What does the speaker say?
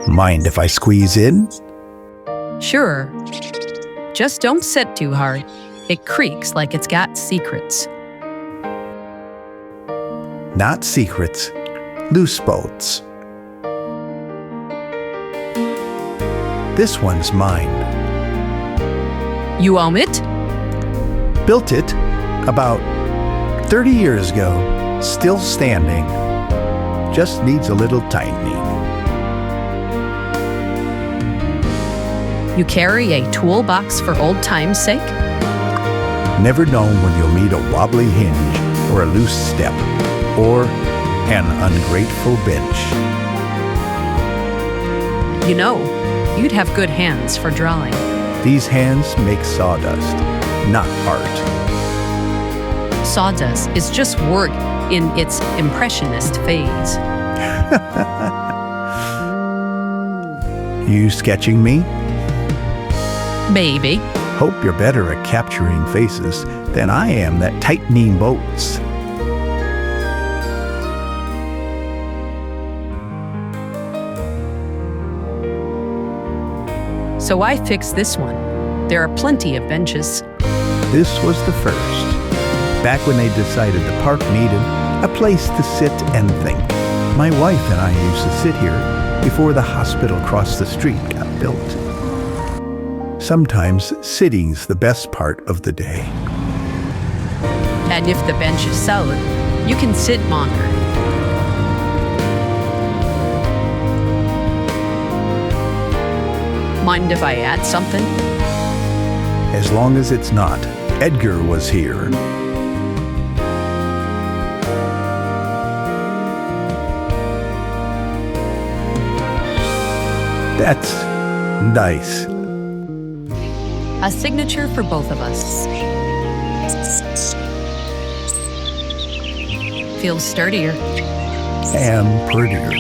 Mind if I squeeze in? Sure. Just don't sit too hard. It creaks like it's got secrets. Not secrets, loose bolts. This one's mine. You own it? Built it about 30 years ago, still standing. Just needs a little tightening. You carry a toolbox for old time's sake? Never known when you'll meet a wobbly hinge or a loose step or an ungrateful bench. You know, you'd have good hands for drawing. These hands make sawdust, not art. Sawdust is just work in its impressionist phase. You sketching me? Maybe. Hope you're better at capturing faces than I am at tightening bolts. So I fixed this one. There are plenty of benches. This was the first, back when they decided the park needed a place to sit and think. My wife and I used to sit here before the hospital across the street got built. Sometimes sitting's the best part of the day. And if the bench is solid, you can sit longer. Mind if I add something? As long as it's not. Edgar was here. That's nice. A signature for both of us. Feels sturdier. And prettier.